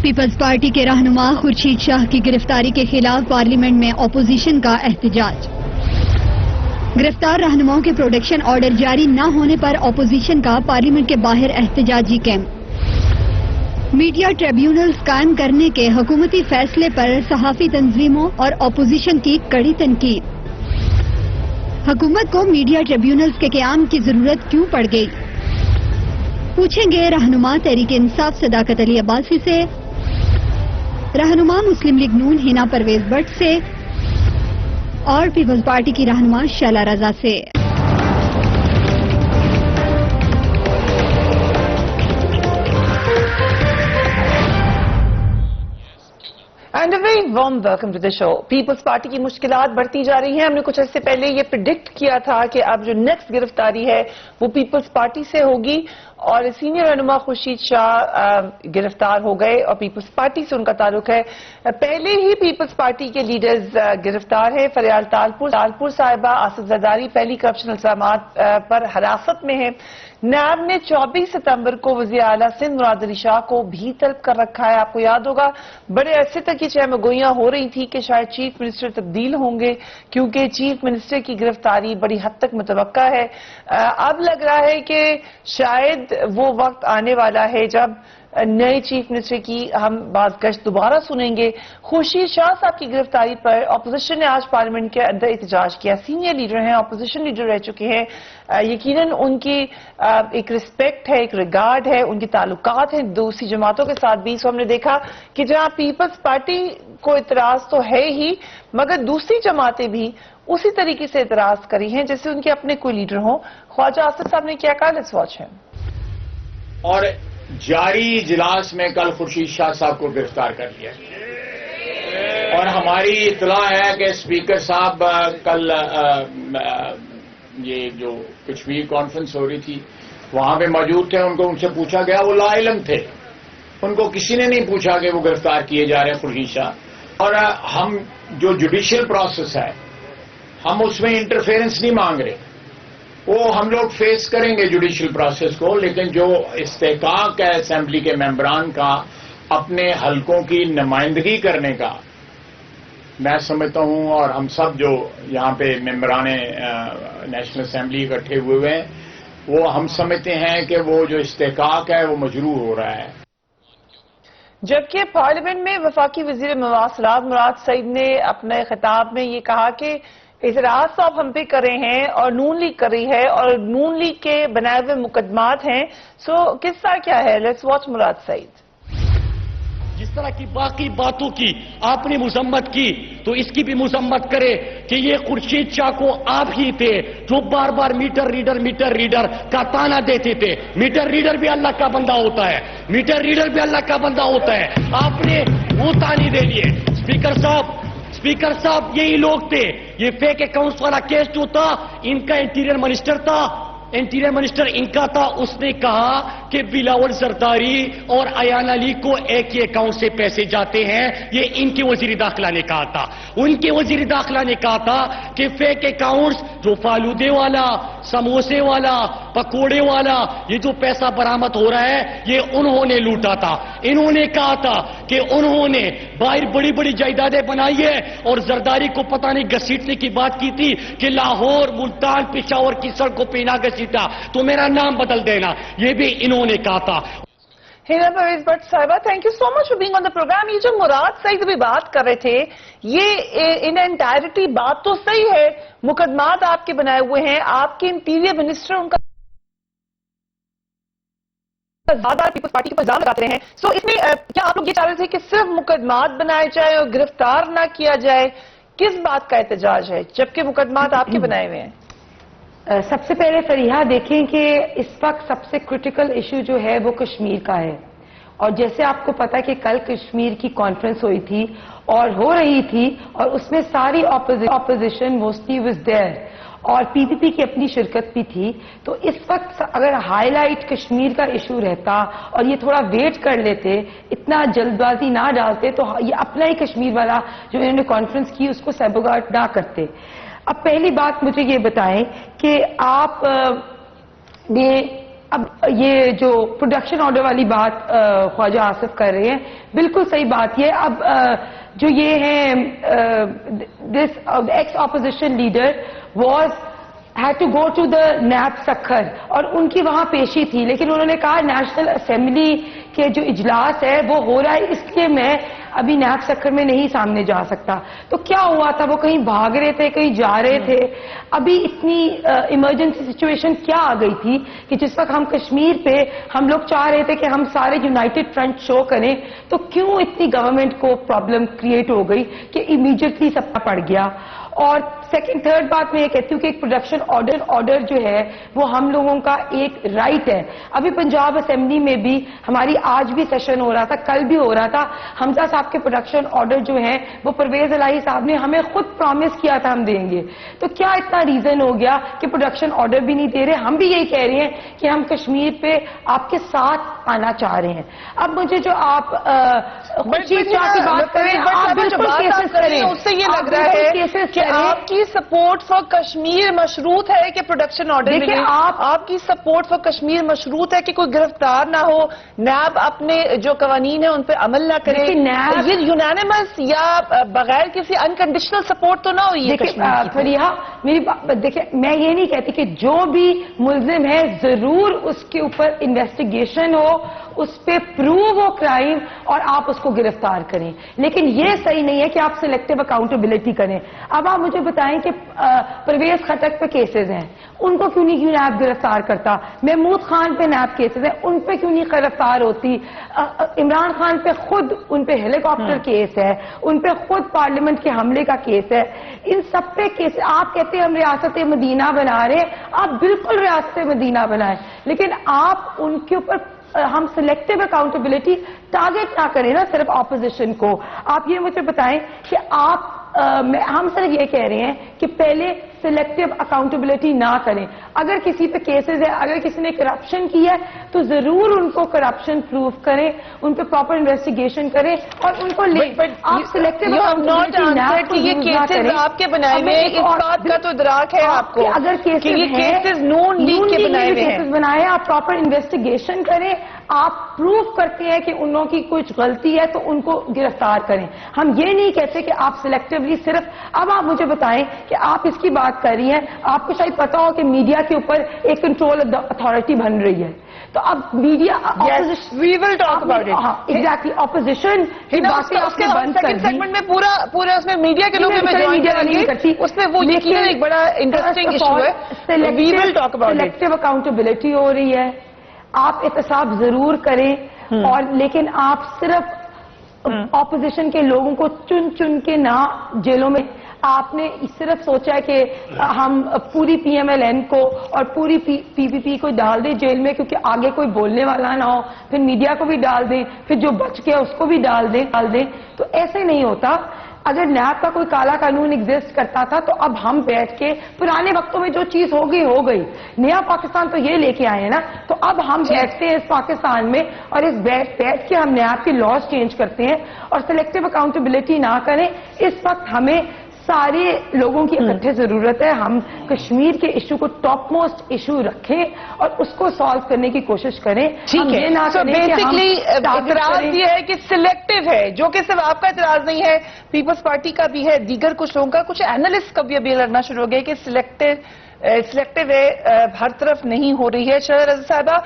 Peoples party کے رہنما خورشید شاہ کی گرفتاری کے خلاف پارلیمنٹ میں اپوزیشن کا احتجاج۔ گرفتار رہنماؤں کے پروڈکشن آرڈر جاری نہ ہونے پر اپوزیشن کا پارلیمنٹ کے باہر احتجاجی کیمپ۔ میڈیا ٹریبیونلز قائم کرنے کے حکومتی فیصلے پر صحافی تنظیموں اور اپوزیشن کی کڑی تنقید۔ حکومت کو میڈیا ٹریبیونلز کے قیام کی ضرورت کیوں پڑ گئی؟ پوچھیں گے رہنما تحریک انصاف صداقت علی عباسی سے، رہنما مسلم league known Hina Pervez but سے اور پیپلز پارٹی کی رہنما شیلا رضا سے۔ And a very warm welcome to the show. Peoples Party کی مشکلات بڑھتی جا رہی ہیں۔ ہم نے کچھ عرصے پہلے یہ پریڈکٹ کیا تھا کہ اب جو نیکسٹ گرفتاری ہے وہ پیپلز پارٹی سے ہوگی، اور سینئر رہنما خورشید شاہ گرفتار ہو گئے اور پیپلز پارٹی سے ان کا تعلق ہے۔ پہلے ہی پیپلز پارٹی کے لیڈرز گرفتار ہیں۔ فریال تالپور صاحبہ، آصف زرداری پہلی کرپشن الزامات پر حراست میں ہیں۔ نیب نے 24 ستمبر کو وزیر اعلیٰ سندھ مراد علی شاہ کو بھی طلب کر رکھا ہے۔ آپ کو یاد ہوگا بڑے عرصے تک یہ چہم گوئیاں ہو رہی تھی کہ شاید چیف منسٹر تبدیل ہوں گے، کیونکہ چیف منسٹر کی گرفتاری بڑی حد تک متوقع ہے۔ اب لگ رہا ہے کہ شاید وہ وقت آنے والا ہے جب نئے چیف منسٹر کی ہم بات گشت دوبارہ سنیں گے۔ خورشید شاہ صاحب کی گرفتاری پر اپوزیشن نے آج پارلیمنٹ کے اندر احتجاج کیا۔ سینئر لیڈر ہیں، اپوزیشن لیڈر رہ چکے ہیں، یقیناً ان کی ایک رسپیکٹ ہے، ایک ریگارڈ ہے، ان کے تعلقات ہیں دوسری جماعتوں کے ساتھ بھی۔ سو ہم نے دیکھا کہ جہاں پیپلز پارٹی کو اعتراض تو ہے ہی، مگر دوسری جماعتیں بھی اسی طریقے سے اعتراض کری ہیں جیسے ان کے اپنے کوئی لیڈر ہوں۔ خواجہ آصف صاحب نے کیا کہا، لیٹس واچ ہم۔ اور جاری اجلاس میں کل خورشید شاہ صاحب کو گرفتار کر لیا اور ہماری اطلاع ہے کہ اسپیکر صاحب کل یہ جو کشمیر کانفرنس ہو رہی تھی وہاں پہ موجود تھے۔ ان سے پوچھا گیا، وہ لا علم تھے، ان کو کسی نے نہیں پوچھا کہ وہ گرفتار کیے جا رہے ہیں خورشید شاہ۔ اور ہم جو جوڈیشل پروسیس ہے ہم اس میں انٹرفیئرنس نہیں مانگ رہے، وہ ہم لوگ فیس کریں گے جوڈیشل پروسیس کو، لیکن جو استحقاق ہے اسمبلی کے ممبران کا اپنے حلقوں کی نمائندگی کرنے کا، میں سمجھتا ہوں اور ہم سب جو یہاں پہ ممبران نیشنل اسمبلی اکٹھے ہوئے ہیں وہ ہم سمجھتے ہیں کہ وہ جو استحقاق ہے وہ مجروح ہو رہا ہے۔ جبکہ پارلیمنٹ میں وفاقی وزیر مواصلات مراد سعید نے اپنے خطاب میں یہ کہا کہ اعتراض تو آپ ہم پہ کر رہے ہیں اور نون لیگ کر رہی ہے اور نون لیگ کے بنائے ہوئے مقدمات ہیں، سو کس طرح کیا ہے، لیٹس واچ مراد سعید۔ جس طرح کی باقی باتوں کی آپ نے مذمت کی تو اس کی بھی مذمت کرے کہ یہ خورشید شاہ کو آپ ہی تھے جو بار بار میٹر ریڈر کا تانا دیتے تھے۔ میٹر ریڈر بھی اللہ کا بندہ ہوتا ہے، میٹر ریڈر بھی اللہ کا بندہ ہوتا ہے، آپ نے وہ تانے دے لیے۔ اسپیکر صاحب یہی لوگ تھے، یہ فیک اکاؤنٹس والا کیس جو تھا ان کا انٹیریئر منسٹر ان کا تھا، اس نے کہا کہ بلاول زرداری اور ایان علی کو ایک ہی اکاؤنٹ سے پیسے جاتے ہیں، یہ ان کے وزیر داخلہ نے کہا تھا۔ ان کے وزیر داخلہ نے کہا تھا کہ فیک اکاؤنٹس جو فالودے والا، سموسے والا، پکوڑے والا یہ جو پیسہ برآمد ہو رہا ہے یہ انہوں نے لوٹا تھا۔ انہوں نے کہا تھا کہ انہوں نے باہر بڑی بڑی جائیدادیں بنائی ہے اور زرداری کو پتہ نہیں گھسیٹنے کی بات کی تھی کہ لاہور، ملتان، پشاور کی سڑکوں پہ نہ گھسیٹا تو میرا نام بدل دینا، یہ بھی انہوں نے کہا تھا۔ ہینا پرویز بٹ صاحبہ، thank you so much for being on the programme. یہ جو مراد سعید بھی بات کر رہے تھے یہ ان انٹائرٹی بات تو صحیح ہے، مقدمات آپ کے بنائے ہوئے ہیں، آپ کے انٹیریئر منسٹر ان کا زیادہ پیپلز پارٹی کو الزام لگاتے رہے ہیں، سو اس میں کیا آپ لوگ یہ چاہ رہے تھے کہ صرف مقدمات بنائے جائیں اور گرفتار نہ کیا جائے؟ کس بات کا احتجاج ہے جبکہ مقدمات آپ کے بنائے ہوئے ہیں؟ سب سے پہلے فریحہ دیکھیں کہ اس وقت سب سے کرٹیکل ایشو جو ہے وہ کشمیر کا ہے، اور جیسے آپ کو پتا کہ کل کشمیر کی کانفرنس ہوئی تھی اور ہو رہی تھی اور اس میں ساری اپوزیشن موسٹلی واز دیئر اور پی پی پی کی اپنی شرکت بھی تھی، تو اس وقت اگر ہائی لائٹ کشمیر کا ایشو رہتا اور یہ تھوڑا ویٹ کر لیتے، اتنا جلد بازی نہ ڈالتے تو یہ اپنا ہی کشمیر والا جو انہوں نے کانفرنس کی اس کو سیبوگاٹ نہ کرتے۔ اب پہلی بات مجھے یہ بتائیں کہ آپ نے اب یہ جو پروڈکشن آرڈر والی بات خواجہ آصف کر رہے ہیں بالکل صحیح بات یہ. اب جو یہ ہیں this ex opposition leader was had to go to the NAB Sukkur اور ان کی وہاں پیشی تھی, لیکن انہوں نے کہا نیشنل اسمبلی کے جو اجلاس ہے وہ ہو رہا ہے اس لیے میں ابھی نیب سکھر میں نہیں سامنے جا سکتا. تو کیا ہوا تھا, وہ کہیں بھاگ رہے تھے, کہیں جا رہے تھے. ابھی اتنی ایمرجنسی سچویشن کیا آ گئی تھی کہ جس وقت ہم کشمیر پہ ہم لوگ چاہ رہے تھے کہ ہم سارے یونائٹڈ فرنٹ شو کریں, تو کیوں اتنی گورنمنٹ کو پرابلم کریٹ ہو گئی کہ امیڈیٹلی سب کا پڑ گیا. اور سیکنڈ تھرڈ بات میں یہ کہتی ہوں کہ ایک پروڈکشن آرڈر جو ہے وہ ہم لوگوں کا ایک رائٹ ہے. ابھی پنجاب اسمبلی میں بھی ہماری آج بھی سیشن ہو رہا تھا, کل بھی ہو رہا تھا. حمزہ صاحب کے پروڈکشن آرڈر جو ہیں وہ پرویز الہی صاحب نے ہمیں خود پرامس کیا تھا ہم دیں گے. تو کیا اتنا ریزن ہو گیا کہ پروڈکشن آرڈر بھی نہیں دے رہے؟ ہم بھی یہی کہہ رہے ہیں کہ ہم کشمیر پہ آپ کے ساتھ آنا چاہ رہے ہیں. اب مجھے جو آپ خورشید شاہ کی بات کریں, آپ بالکل کیسز کریں, اس سے یہ لگ رہا ہے کہ آپ کی سپورٹ فار کشمیر مشروط ہے کہ پروڈکشن آرڈر ملے. آپ کی سپورٹ فار کشمیر مشروط ہے کہ کوئی گرفتار نہ ہو, نیب اپنے جو قوانین ہیں ان پہ عمل نہ کرے. یہ یونانیمس یا بغیر کسی انکنڈیشنل سپورٹ تو نہ ہوئی ہے کشمیر کی. فریحہ میری دیکھیں, میں یہ نہیں کہتی کہ جو بھی ملزم ہے ضرور اس کے اوپر انویسٹیگیشن ہو, اس پہ پروو ہو کرائم اور آپ اس کو گرفتار کریں, لیکن یہ صحیح نہیں ہے کہ آپ سلیکٹیو اکاؤنٹیبلٹی کریں. اب آپ مجھے بتائیں کہ پرویز خٹک پہ کیسز ہیں, ان کو کیوں نیب گرفتار کرتا؟ محمود خان پہ نیب کیسز ہیں, ان پہ کیوں نہیں گرفتار ہوتی؟ عمران خان پہ خود ان پہ ہیلی کاپٹر کیس ہے, ان پہ خود پارلیمنٹ کے حملے کا کیس ہے. ان سب پہ کیس. آپ کہتے ہیں ہم ریاست مدینہ بنا رہے ہیں, آپ بالکل ریاست مدینہ بنائیں, لیکن آپ ان کے اوپر ہم سلیکٹیو اکاؤنٹیبلٹی ٹارگیٹ نہ کریں نا صرف اپوزیشن کو. آپ یہ مجھے بتائیں کہ آپ ہم صرف یہ کہہ رہے ہیں کہ پہلے سلیکٹیو اکاؤنٹیبلٹی نہ کریں. اگر کسی پہ کیسز ہے, اگر کسی نے کرپشن کی ہے تو ضرور ان کو کرپشن پروف کریں, ان پہ پراپر انویسٹیگیشن کریں اور ان کو لیں. آپ سلیکٹیو اکاؤنٹیبلٹی آپ کے بنائے ہوئے ہیں, اس بات کا تو ادراک ہے آپ کو اگر کیسز نون لیگ کے بنائے ہوئے ہیں, بنائے آپ پراپر انویسٹیگیشن کریں, آپ پروف کرتے ہیں کہ انہوں کی کچھ غلطی ہے تو ان کو گرفتار کریں. ہم یہ نہیں کہتے کہ آپ سلیکٹیولی صرف. اب آپ مجھے بتائیں کہ آپ اس کی بات کر رہی ہیں, آپ کو شاید پتا ہو کہ میڈیا کے اوپر ایک کنٹرول اتھارٹی بن رہی ہے. تو اب media we will talk about it. Exactly opposition کی باتیں آپ نے بند کر دی. سیگمنٹ میں پورا اس میں میڈیا کے لوگ اس میں وہ یقیناً ایک بڑا انٹرسٹنگ ایشو ہے. We will talk about it. Selective accountability ہو رہی ہے, آپ احتساب ضرور کریں, اور لیکن آپ صرف اپوزیشن کے لوگوں کو چن کے نہ جیلوں میں. آپ نے صرف سوچا ہے کہ ہم پوری پی ایم ایل این کو اور پوری پی پی پی کو ڈال دیں جیل میں کیونکہ آگے کوئی بولنے والا نہ ہو, پھر میڈیا کو بھی ڈال دیں, پھر جو بچ گیا اس کو بھی ڈال دیں. تو ایسے نہیں ہوتا. اگر نیب کا کوئی کالا قانون ایگزسٹ کرتا تھا تو اب ہم بیٹھ کے پرانے وقتوں میں جو چیز ہو گئی, نیا پاکستان تو یہ لے کے آئے ہیں نا, تو اب ہم بیٹھتے ہیں اس پاکستان میں اور اس بیٹھ کے ہم نیب کے لاز چینج کرتے ہیں اور سلیکٹیو اکاؤنٹیبلٹی نہ کریں. اس وقت ہمیں سارے لوگوں کی اکٹھے ضرورت ہے. ہم کشمیر کے ایشو کو ٹاپ موسٹ ایشو رکھیں اور اس کو سالو کرنے کی کوشش کریں. ٹھیک ہے. سو بیسکلی اعتراض یہ ہے کہ سلیکٹیو ہے, جو کہ صرف آپ کا اعتراض نہیں ہے, پیپلز پارٹی کا بھی ہے, دیگر کچھ لوگوں کا, کچھ اینالسٹ کا بھی ابھی لڑنا شروع ہو گیا کہ سلیکٹیو ہے, ہر طرف نہیں ہو رہی ہے. شہزاد رضا صاحبہ,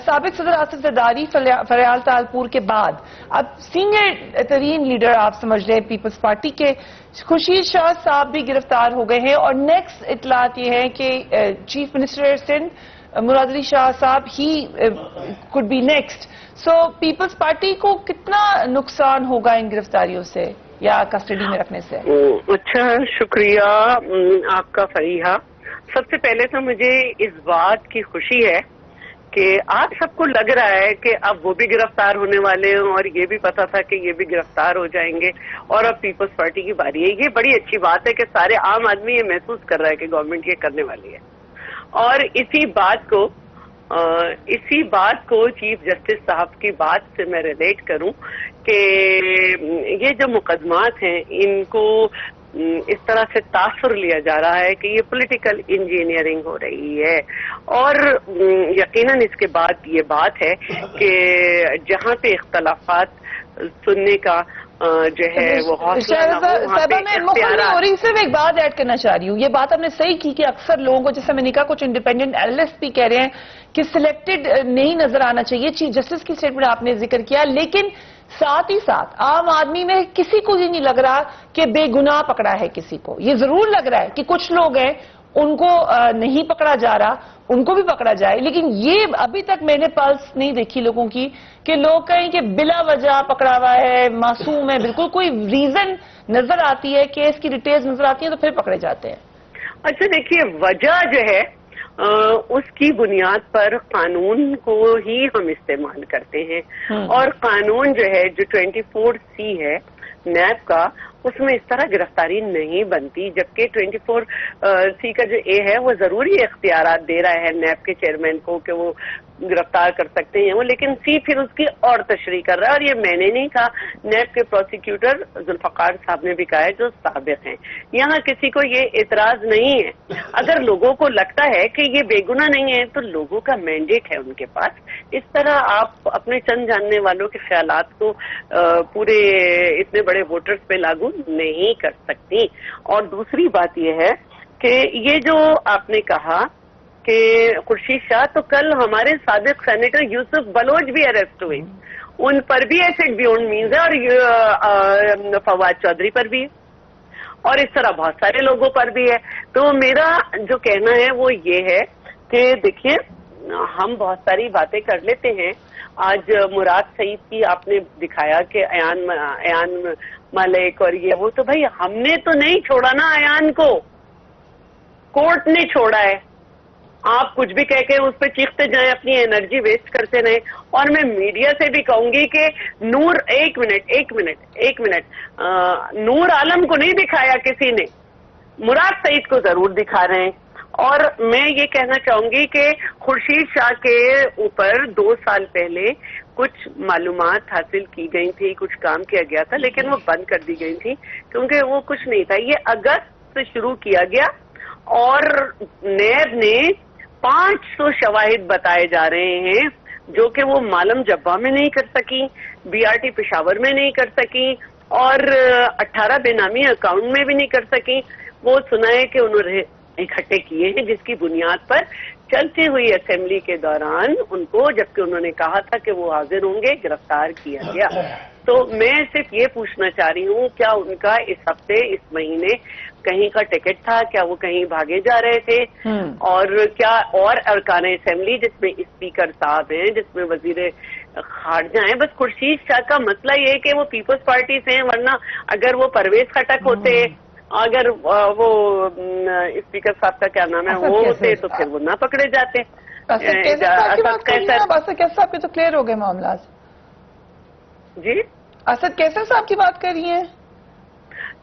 سابق صدر آصف زرداری فریال تالپور کے بعد اب سینئر ترین لیڈر آپ سمجھ رہے ہیں پیپلز پارٹی کے خورشید شاہ صاحب بھی گرفتار ہو گئے ہیں, اور نیکسٹ اطلاعات یہ ہیں کہ چیف منسٹر سندھ مراد علی شاہ صاحب ہی could be next. So Peoples Party کو کتنا نقصان ہوگا ان گرفتاریوں سے یا کسٹڈی میں رکھنے سے؟ اچھا, شکریہ آپ کا فریحہ. سب سے پہلے تو مجھے اس بات کی خوشی ہے کہ آپ سب کو لگ رہا ہے کہ اب وہ بھی گرفتار ہونے والے ہیں, اور یہ بھی پتا تھا کہ یہ بھی گرفتار ہو جائیں گے, اور اب پیپلز پارٹی کی باری ہے. یہ بڑی اچھی بات ہے کہ سارے عام آدمی یہ محسوس کر رہا ہے کہ گورنمنٹ یہ کرنے والی ہے. اور اسی بات کو چیف جسٹس صاحب کی بات سے میں ریلیٹ کروں کہ یہ جو مقدمات ہیں ان کو اس طرح سے تاثر لیا جا رہا ہے کہ یہ پولیٹیکل انجینئرنگ ہو رہی ہے. اور یقیناً اس کے بعد یہ بات ہے کہ جہاں پہ اختلافات سننے کا جو ہے وہ حوصلہ نہ ہو، وہاں پہ میں مختصر ہو اختیارات. رہی صرف ایک بات ایڈ کرنا چاہ رہی ہوں. یہ بات آپ نے صحیح کی کہ اکثر لوگوں کو، جیسے میں نے کہا کچھ انڈیپینڈنٹ اینالسٹ بھی کہہ رہے ہیں کہ سلیکٹڈ نہیں نظر آنا چاہیے. چیف جسٹس کی اسٹیٹمنٹ آپ نے ذکر کیا، لیکن ساتھ ہی ساتھ عام آدمی میں کسی کو یہ نہیں لگ رہا کہ بے گناہ پکڑا ہے کسی کو. یہ ضرور لگ رہا ہے کہ کچھ لوگ ہیں ان کو نہیں پکڑا جا رہا، ان کو بھی پکڑا جائے. لیکن یہ ابھی تک میں نے پلس نہیں دیکھی لوگوں کی کہ لوگ کہیں کہ بلا وجہ پکڑا ہوا ہے، معصوم ہے، بالکل کوئی ریزن نظر آتی ہے، کیس کی ڈیٹیلز نظر آتی ہیں تو پھر پکڑے جاتے ہیں. اچھا دیکھیے، وجہ جو ہے اس کی بنیاد پر قانون کو ہی ہم استعمال کرتے ہیں. اور قانون جو ہے، جو 24C ہے نیب کا، اس میں اس طرح گرفتاری نہیں بنتی. جبکہ 24C کا جو اے ہے وہ ضروری اختیارات دے رہا ہے نیب کے چیئرمین کو کہ وہ گرفتار کر سکتے ہیں وہ، لیکن سی پھر اس کی اور تشریح کر رہا ہے. اور یہ میں نے نہیں کہا، نیب کے پروسیکیوٹر ذوالفقار صاحب نے بھی کہا ہے جو سابق ہیں. یہاں کسی کو یہ اعتراض نہیں ہے. اگر لوگوں کو لگتا ہے کہ یہ بے گناہ نہیں ہے تو لوگوں کا مینڈیٹ ہے ان کے پاس. اس طرح آپ اپنے چند جاننے والوں کے خیالات کو پورے اتنے بڑے ووٹرز پہ لاگو نہیں کر سکتی. اور دوسری بات یہ ہے کہ یہ جو آپ نے کہا کہ خورشید شاہ، تو کل ہمارے سابق سینیٹر یوسف بلوچ بھی اریسٹ ہوئے، ان پر بھی ایسڈ بیونڈ مینز ہے، اور فواد چودھری پر بھی ہے، اور اس طرح بہت سارے لوگوں پر بھی ہے. تو میرا جو کہنا ہے وہ یہ ہے کہ دیکھیے، ہم بہت ساری باتیں کر لیتے ہیں. آج مراد سعید کی آپ نے دکھایا کہ ایان ملک اور یہ وہ، تو بھائی ہم نے تو نہیں چھوڑا نا ایان کو، کورٹ نے چھوڑا ہے. آپ کچھ بھی کہہ کے اس پہ چیختے جائیں، اپنی انرجی ویسٹ کرتے رہیں. اور میں میڈیا سے بھی کہوں گی کہ نور، ایک منٹ نور عالم کو نہیں دکھایا کسی نے، مراد سعید کو ضرور دکھا رہے ہیں. اور میں یہ کہنا چاہوں گی کہ خورشید شاہ کے اوپر 2 سال پہلے کچھ معلومات حاصل کی گئی تھی، کچھ کام کیا گیا تھا، لیکن وہ بند کر دی گئی تھی کیونکہ وہ کچھ نہیں تھا. یہ اگست سے شروع کیا گیا اور نیب نے 500 شواہد بتائے جا رہے ہیں جو کہ وہ مالم جبہ میں نہیں کر سکی، BRT پشاور میں نہیں کر سکی، اور 18 بے نامی اکاؤنٹ میں بھی نہیں کر سکی. وہ سنا ہے کہ انہوں نے اکٹھے کیے ہیں، جس کی بنیاد پر چلتی ہوئی اسمبلی کے دوران ان کو، جبکہ انہوں نے کہا تھا کہ وہ حاضر ہوں گے، گرفتار کیا گیا. تو میں صرف یہ پوچھنا چاہ رہی ہوں، کیا ان کا اس ہفتے، اس مہینے کہیں کا ٹکٹ تھا؟ کیا وہ کہیں بھاگے جا رہے تھے؟ اور کیا اور ارکان اسمبلی، جس میں اسپیکر صاحب ہیں، جس میں وزیر خارجہ ہیں؟ بس خورشید شاہ کا مسئلہ یہ ہے کہ وہ پیپلز پارٹی سے ہیں، ورنہ اگر وہ پرویز خٹک ہوتے، اگر وہ اسپیکر صاحب کا کیا نام ہے وہ ہوتے، تو پھر وہ نہ پکڑے جاتے. اسد کیسر صاحب کے تو کلیئر ہو گئے معاملات. جی اسد کیسر صاحب کی بات کر رہی ہیں؟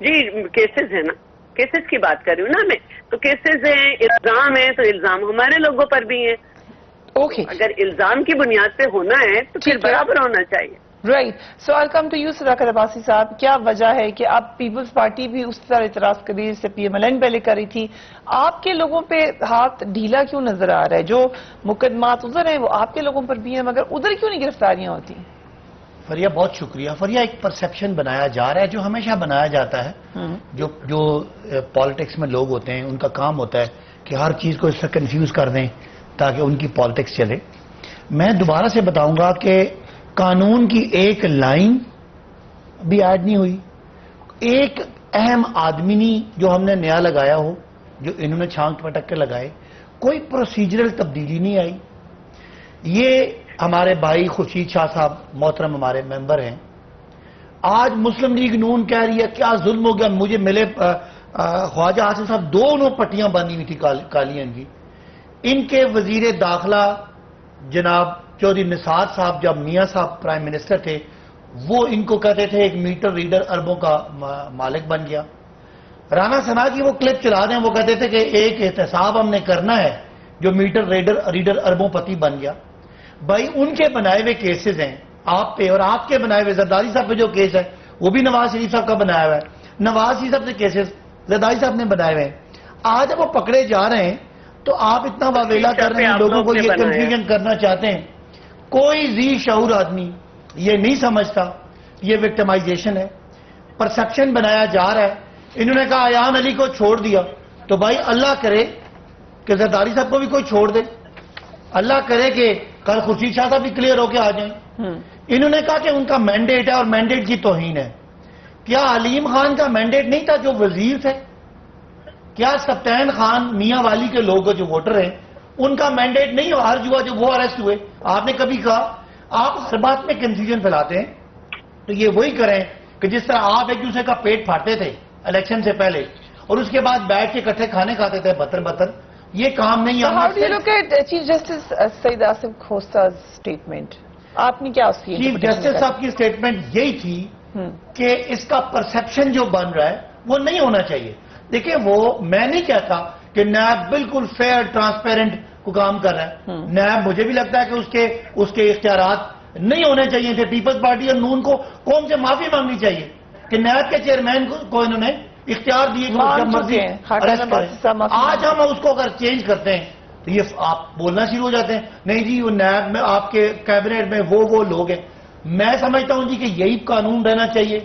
جی کیسز ہیں نا، کیسز کی بات کر رہی ہوں نا میں. تو کیسز ہیں، الزام ہیں، تو الزام ہمارے لوگوں پر بھی ہیں. اوکے، اگر الزام کی بنیاد پہ ہونا ہے تو پھر برابر ہونا چاہیے. Right. So I come to you Sadaqat Abbasi صاحب. کیا وجہ ہے کہ اب پیپلز پارٹی بھی اس طرح اعتراض کر رہی ہے جس سے PMLN پہلے کر رہی تھی؟ آپ کے لوگوں پہ ہاتھ ڈھیلا کیوں نظر آ رہا ہے؟ جو مقدمات ادھر ہیں وہ آپ کے لوگوں پر بھی ہیں، مگر ادھر کیوں نہیں گرفتاریاں ہوتی؟ فریہ بہت شکریہ. فریہ ایک پرسیپشن بنایا جا رہا ہے جو ہمیشہ بنایا جاتا ہے. جو پالیٹکس میں لوگ ہوتے ہیں ان کا کام ہوتا ہے کہ ہر چیز کو اس سے کنفیوز کر دیں تاکہ ان کی پالیٹکس چلے. میں دوبارہ سے بتاؤں گا کہ قانون کی ایک لائن بھی ایڈ نہیں ہوئی. ایک اہم آدمی نہیں جو ہم نے نیا لگایا ہو، جو انہوں نے چھانک پٹک کے لگائے. کوئی پروسیجرل تبدیلی نہیں آئی. یہ ہمارے بھائی خورشید شاہ صاحب محترم ہمارے ممبر ہیں. آج مسلم لیگ نون کہہ رہی ہے کیا ظلم ہو گیا. مجھے ملے خواجہ حاصل صاحب، دونوں پٹیاں باندھی ہوئی تھی کالیاں کی. ان کے وزیر داخلہ جناب چودھری نثار صاحب، جب میاں صاحب پرائم منسٹر تھے، وہ ان کو کہتے تھے ایک میٹر ریڈر اربوں کا مالک بن گیا. رانا ثنا کی وہ کلپ چلا دیں، وہ کہتے تھے کہ ایک احتساب ہم نے کرنا ہے جو میٹر ریڈر اربوں پتی بن گیا. بھائی ان کے بنائے ہوئے کیسز ہیں آپ پہ، اور آپ کے بنائے ہوئے زرداری صاحب پہ جو کیس ہے وہ بھی نواز شریف صاحب کا بنایا ہوا ہے. نواز شریف صاحب سے کیسز زرداری صاحب نے بنائے ہوئے ہیں. آج اب وہ پکڑے جا رہے ہیں تو آپ اتنا واویلا کر رہے ہیں, لوگوں کو یہ کنفیوژن کرنا چاہتے ہیں. کوئی ذی شعور آدمی یہ نہیں سمجھتا یہ وکٹمائزیشن ہے, پرسپشن بنایا جا رہا ہے. انہوں نے کہا ایان علی کو چھوڑ دیا تو بھائی اللہ کرے کہ زرداری صاحب کو بھی کوئی چھوڑ دے, اللہ کرے کہ کل خورشید شاہ صاحب بھی کلیئر ہو کے آ جائیں. انہوں نے کہا کہ ان کا مینڈیٹ ہے اور مینڈیٹ کی توہین ہے. کیا علیم خان کا مینڈیٹ نہیں تھا جو وزیر تھے؟ کیا سبطین خان میاں والی کے لوگ جو ووٹر ہیں ان کا مینڈیٹ نہیں ہو ہر ہوا جو وہ اریسٹ ہوئے؟ آپ نے کبھی کہا؟ آپ ہر بات میں کنفیوژن پھیلاتے ہیں. تو یہ وہی کریں کہ جس طرح آپ ایک دوسرے کا پیٹ پھاڑتے تھے الیکشن سے پہلے اور اس کے بعد بیٹھ کے اکٹھے کھانے کھاتے تھے بتر بتر, یہ کام نہیں. چیف جسٹس سعید آصف کھوسہ اسٹیٹمنٹ آپ نے کیا اس کی چیف جسٹس صاحب کی اسٹیٹمنٹ یہی تھی کہ اس کا پرسپشن جو بن رہا ہے وہ نہیں ہونا چاہیے. دیکھیں وہ میں نہیں کہتا کہ نیب بالکل فیئر ٹرانسپیرنٹ کو کام کر رہا ہے. نیب مجھے بھی لگتا ہے کہ اس کے اختیارات نہیں ہونے چاہیے تھے. پیپلز پارٹی اور نون کو قوم سے معافی مانگنی چاہیے کہ نیب کے چیئرمین کو انہوں نے اختیار دیے کہ جب مرضی اریسٹ کریں. آج ہم اس کو اگر چینج کرتے ہیں تو یہ آپ بولنا شروع ہو جاتے ہیں نہیں جی وہ نیب میں آپ کے کیبنٹ میں وہ لوگ ہیں. میں سمجھتا ہوں جی کہ یہی قانون رہنا چاہیے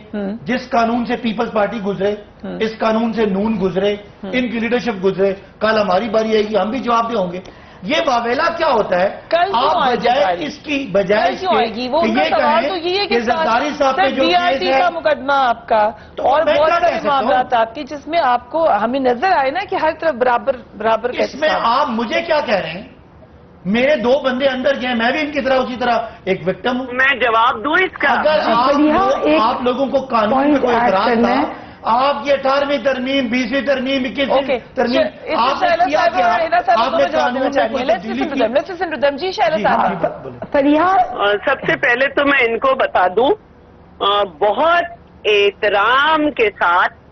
جس قانون سے پیپلز پارٹی گزرے, اس قانون سے نون گزرے, ان کی لیڈرشپ گزرے. کل ہماری باری آئے گی, ہم بھی جواب دیں ہوں گے. یہ واویلا کیا ہوتا ہے؟ آپ بجائے اس کی بجائے یہ کہیں کہ زرداری صاحب پہ جو کیس ہے کا مقدمہ آپ کا اور بہت سارے معاملات آپ کے جس میں آپ کو ہمیں نظر آئے نا کہ ہر طرف برابر اس میں آپ مجھے کیا کہہ رہے ہیں؟ میرے 2 بندے اندر گئے, میں بھی ان کی طرح اسی طرح ایک وکٹم ہوں. میں جواب دوں اس کا؟ اگر آپ لوگوں کو قانون میں کوئی اعتراض تھا, آپ کی 18ویں ترمیم 20ویں ترمیم 21ویں ترمیم آپ نے کیا کیا؟ آپ نے قانون میں کوئی تبدیلی کی؟ جی شیلا صاحب. فریحہ سب سے پہلے تو میں ان کو بتا دوں بہت احترام کے ساتھ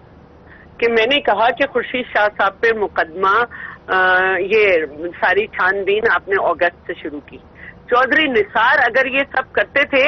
کہ میں نے کہا کہ خورشید شاہ صاحب پہ مقدمہ یہ ساری چھان بین آپ نے اگست سے شروع کی. چودھری نثار اگر یہ سب کرتے تھے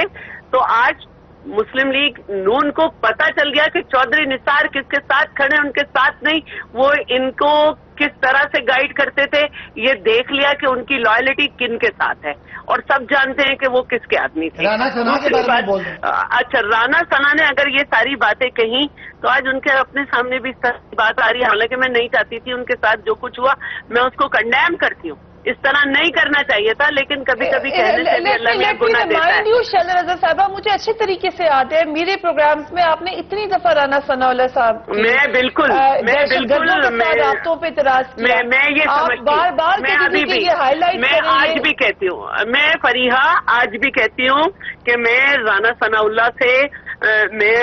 تو آج مسلم لیگ نون کو پتا چل گیا کہ چودھری نثار کس کے ساتھ کھڑے, ان کے ساتھ نہیں. وہ ان کو کس طرح سے گائیڈ کرتے تھے یہ دیکھ لیا کہ ان کی لائلٹی کن کے ساتھ ہے اور سب جانتے ہیں کہ وہ کس کے آدمی تھے. اچھا, رانا ثنا نے اگر یہ ساری باتیں کہیں تو آج ان کے اپنے سامنے بھی بات آ رہی ہے. حالانکہ میں نہیں چاہتی تھی ان کے ساتھ جو کچھ ہوا میں اس کو کنڈیم کرتی ہوں, اس طرح نہیں کرنا چاہیے تھا, لیکن کبھی کبھی کہنے سے بھی اللہ میں گناہ دیتا ہے. شیلا رضا صاحبہ مجھے اچھے طریقے سے یاد ہے میرے پروگرامز میں آپ نے اتنی دفعہ رانا ثنا اللہ صاحب میں بالکل رابطوں پہ اعتراض کیا. میں یہ سمجھتی ہوں, میں آج بھی کہتی ہوں, میں فریحہ آج بھی کہتی ہوں کہ میں رانا ثنا اللہ سے میں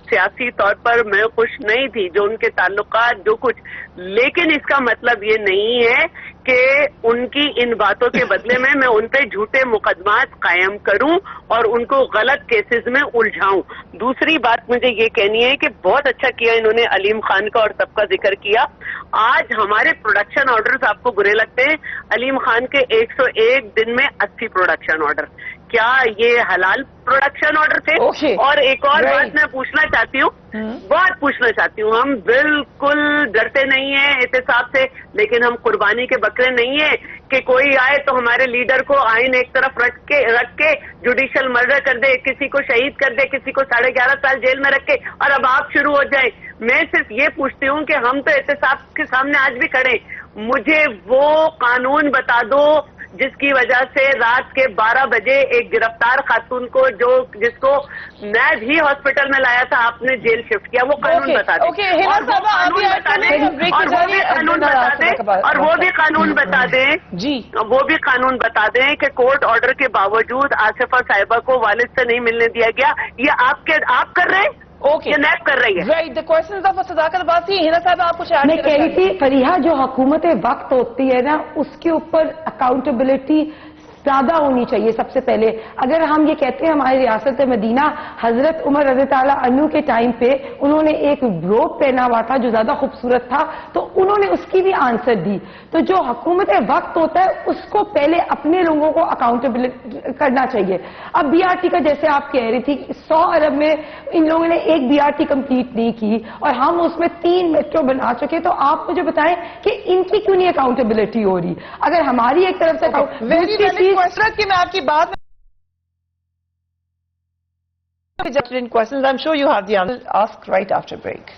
سیاسی طور پر میں خوش نہیں تھی جو ان کے تعلقات جو کچھ, لیکن اس کا مطلب یہ نہیں ہے کہ ان کی ان باتوں کے بدلے میں ان پہ جھوٹے مقدمات قائم کروں اور ان کو غلط کیسز میں الجھاؤں. دوسری بات مجھے یہ کہنی ہے کہ بہت اچھا کیا انہوں نے علیم خان کا اور سب کا ذکر کیا. آج ہمارے پروڈکشن آرڈرز آپ کو برے لگتے ہیں, علیم خان کے 101 دن میں 80 پروڈکشن آرڈر, کیا یہ حلال پروڈکشن آرڈر تھے؟ اور ایک اور بات میں پوچھنا چاہتی ہوں, بہت پوچھنا چاہتی ہوں, ہم بالکل ڈرتے نہیں ہیں احتساب سے, لیکن ہم قربانی کے بکرے نہیں ہیں کہ کوئی آئے تو ہمارے لیڈر کو آئین ایک طرف رکھ کے جوڈیشل مرڈر کر دے, کسی کو شہید کر دے, کسی کو 11.5 سال جیل میں رکھے اور اب آپ شروع ہو جائیں. میں صرف یہ پوچھتی ہوں کہ ہم تو احتساب کے سامنے آج بھی کھڑے, مجھے وہ قانون بتا دو جس کی وجہ سے رات کے 12 بجے ایک گرفتار خاتون کو جس کو نیب ہی ہاسپٹل میں لایا تھا آپ نے جیل شفٹ کیا, وہ قانون بتا دیں اور وہ بھی قانون بتا دیں جی, وہ بھی قانون بتا دیں کہ کورٹ آرڈر کے باوجود آصفہ صاحبہ کو والد سے نہیں ملنے دیا گیا. یہ آپ کر رہے ہیں, یہ نیب کر رہی ہے. صداقت بات ہی ہینا صاحب آپ کچھ میں کہہ رہی تھی فریحہ جو حکومت وقت ہوتی ہے نا اس کے اوپر اکاؤنٹیبلٹی زیادہ ہونی چاہیے. سب سے پہلے اگر ہم یہ کہتے ہیں ہماری ریاست مدینہ حضرت عمر رضی اللہ عنہ کے ٹائم پہ انہوں نے ایک روب پہنا ہوا تھا جو زیادہ خوبصورت تھا, تو انہوں نے اس کی بھی آنسر دی. تو جو حکومت وقت ہوتا ہے اس کو پہلے اپنے لوگوں کو اکاؤنٹیبل کرنا چاہیے. اب بی آر ٹی کا جیسے آپ کہہ رہی تھی 100 ارب میں ان لوگوں نے ایک بی آر ٹی کمپلیٹ نہیں کی اور ہم اس میں 3 میٹرو بنا چکے, تو آپ مجھے بتائیں کہ ان کی کیوں نہیں اکاؤنٹیبلٹی ہو رہی؟ اگر ہماری ایک طرف سے کہ میں آپ کی بات questions, I'm sure you have the answer. Ask right after break.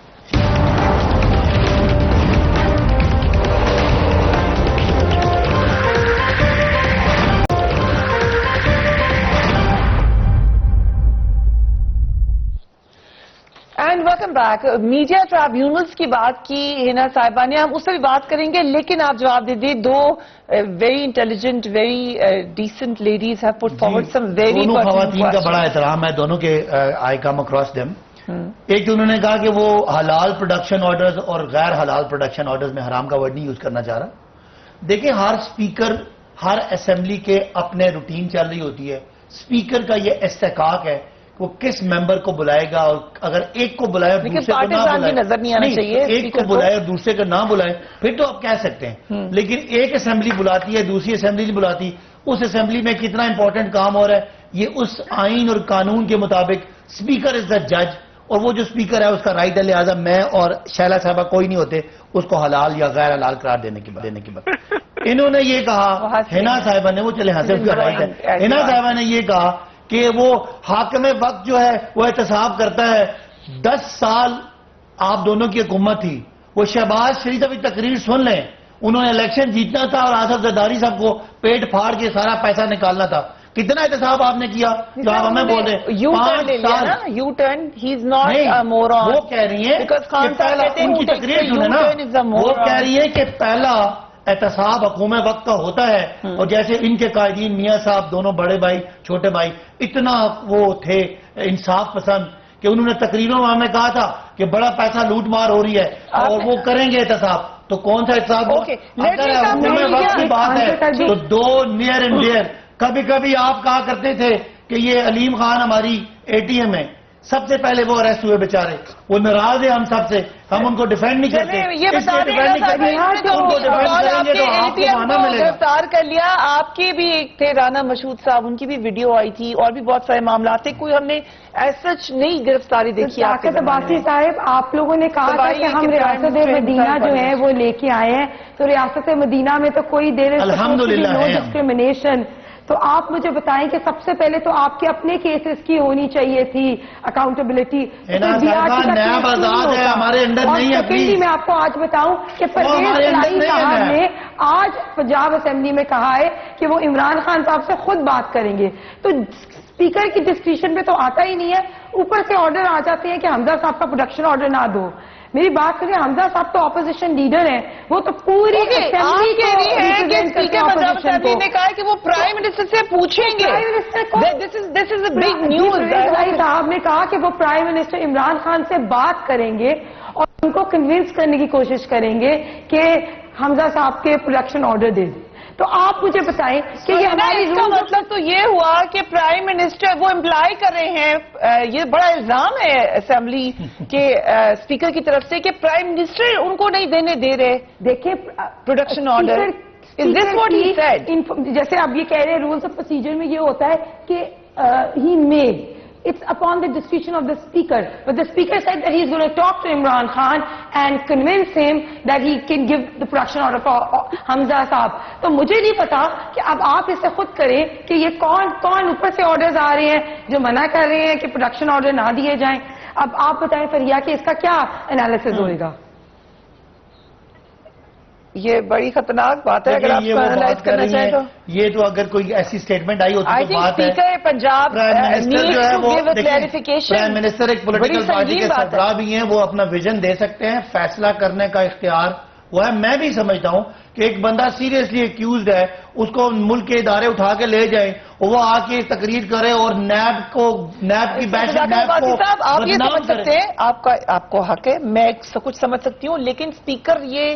And welcome back. Media tribunals کی بات کی ہنا صاحبہ نے, ہم اس سے بھی بات کریں گے, لیکن آپ جواب دے دیں. دو very intelligent very decent ladies have put forward some very دونوں خواتین کا بڑا احترام ہے, دونوں کے آئی کم اکراس دیم. ایک تو انہوں نے کہا کہ وہ حلال پروڈکشن آرڈرز اور غیر حلال پروڈکشن آرڈرز میں حرام کا ورڈ نہیں یوز کرنا چاہ رہا. دیکھیں ہر اسپیکر ہر اسمبلی کے اپنے روٹین چل رہی ہوتی ہے. اسپیکر کا یہ استحقاق ہے وہ کس ممبر کو بلائے گا, اور اگر ایک کو بلائے اور دوسرے کو نہ بلائے, نظر نہیں آنا چاہیے. ایک کو بلائے اور دوسرے کو نہ بلائے پھر تو آپ کہہ سکتے ہیں. لیکن ایک اسمبلی بلاتی ہے دوسری اسمبلی نہیں بلاتی, اس اسمبلی میں کتنا امپورٹنٹ کام ہو رہا ہے یہ اس آئین اور قانون کے مطابق اسپیکر از دا جج, اور وہ جو اسپیکر ہے اس کا رائٹ ہے. لہٰذا میں اور شیلا صاحبہ کوئی نہیں ہوتے اس کو حلال یا غیر حلال قرار دینے کی بات. انہوں نے یہ کہا, ہنا صاحبہ نے, وہ چلے ہنسے اس کا رائٹ ہے, ہنا صاحبہ نے یہ کہا کہ وہ حاکم وقت جو ہے وہ احتساب کرتا ہے. 10 سال آپ دونوں کی حکومت تھی, وہ شہباز شریف ابھی تقریر سن لیں, انہوں نے الیکشن جیتنا تھا اور آصف زرداری صاحب کو پیٹ پھاڑ کے سارا پیسہ نکالنا تھا. کتنا احتساب آپ نے کیا جو آپ ہمیں بول رہے ہیں؟ U turn he is not a moron. وہ کہہ رہی ہیں کہ پہلا ان کی تقریر سنیں نا, وہ کہہ رہی ہے کہ پہلا احتساب حکومت وقت کا ہوتا ہے. اور جیسے ان کے قائدین میاں صاحب دونوں بڑے بھائی چھوٹے بھائی اتنا وہ تھے انصاف پسند کہ انہوں نے تقریروں میں ہمیں کہا تھا کہ بڑا پیسہ لوٹ مار ہو رہی ہے اور وہ کریں گے احتساب. تو کون سا احتساب؟ اگر حکومت وقت کی بات ہے تو 2 نیئر اینڈ ڈیئر. کبھی کبھی آپ کہا کرتے تھے کہ یہ علیم خان ہماری ATM ہے, سب سے پہلے وہ اریسٹ ہوئے بیچارے, وہ ناراض ہے ہم سب سے, ہم ان کو ڈیفینڈ نہیں کرتے. گرفتار کر لیا. آپ کے بھی ایک تھے رانا مشہود صاحب, ان کی بھی ویڈیو آئی تھی, اور بھی بہت سارے معاملات تھے. کوئی ہم نے ایسا نئی گرفتاری دیکھی. باسی صاحب آپ لوگوں نے کہا تھا کہ ہم ریاست مدینہ جو ہے وہ لے کے آئے ہیں, تو ریاست مدینہ میں تو کوئی دیر الحمدللہ نو ڈسکریمنیشن. تو آپ مجھے بتائیں کہ سب سے پہلے تو آپ کے اپنے کیسز کی ہونی چاہیے تھی اکاؤنٹیبلٹی. ہمارے انڈر نہیں ہے. میں آپ کو آج بتاؤں کہ پرویز الہی صاحب نے آج پنجاب اسمبلی میں کہا ہے کہ وہ عمران خان صاحب سے خود بات کریں گے. تو اسپیکر کی ڈسکریشن پہ تو آتا ہی نہیں ہے, اوپر سے آرڈر آ جاتے ہیں کہ حمزہ صاحب کا پروڈکشن آرڈر نہ دو. میری بات کریں, حمزہ صاحب تو اپوزیشن لیڈر ہیں, وہ تو پوری اسمبلی نے کہا کہ وہ پرائم منسٹر سے پوچھیں گے. دس از اے بگ نیوز. صاحب نے کہا کہ وہ پرائم منسٹر عمران خان سے بات کریں گے اور ان کو کنونس کرنے کی کوشش کریں گے کہ حمزہ صاحب کے پروڈکشن آرڈر دے دیں. تو آپ مجھے بتائیں کہ یہ ہماری اس کا مطلب تو یہ ہوا کہ پرائم منسٹر وہ امپلائی کر رہے ہیں, یہ بڑا الزام ہے اسمبلی کے اسپیکر کی طرف سے کہ پرائم منسٹر ان کو نہیں دینے دے رہے. دیکھیں پروڈکشن آرڈر, جیسے آپ یہ کہہ رہے ہیں رولز آف پروسیجر میں یہ ہوتا ہے کہ ہی مے it's upon the discretion of the speaker, but the speaker said that he's going to talk to Imran Khan and convince him that he can give the production order for Hamza Saab. تو مجھے نہیں پتا کہ اب آپ اسے خود کریں کہ یہ کون اوپر سے آرڈرز آ رہے ہیں جو منع کر رہے ہیں کہ پروڈکشن آرڈر نہ دیے جائیں. اب آپ بتائیں فریا کہ اس کا کیا انالیسز ہوئے گا؟ یہ بڑی خطرناک بات ہے. اگر آپ انالائز کرنا چاہیں تو یہ تو اگر کوئی ایسی اسٹیٹمنٹ آئی ہوتی تو بات ہے. اسپیکر پنجاب پرائم منسٹر ایک پولیٹیکل پارٹی کے سربراہ بھی ہیں, وہ اپنا ویژن دے سکتے ہیں, فیصلہ کرنے کا اختیار وہ ہے. میں بھی سمجھتا ہوں کہ ایک بندہ سیریسلی ایکیوزڈ ہے, اس کو ملک کے ادارے اٹھا کے لے جائیں اور وہ آ کے تقریر کرے اور نیب کی بیشت آپ یہ سمجھ سکتے ہیں, آپ کو حق ہے, میں سب کچھ سمجھ سکتی ہوں, لیکن اسپیکر یہ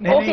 Okay,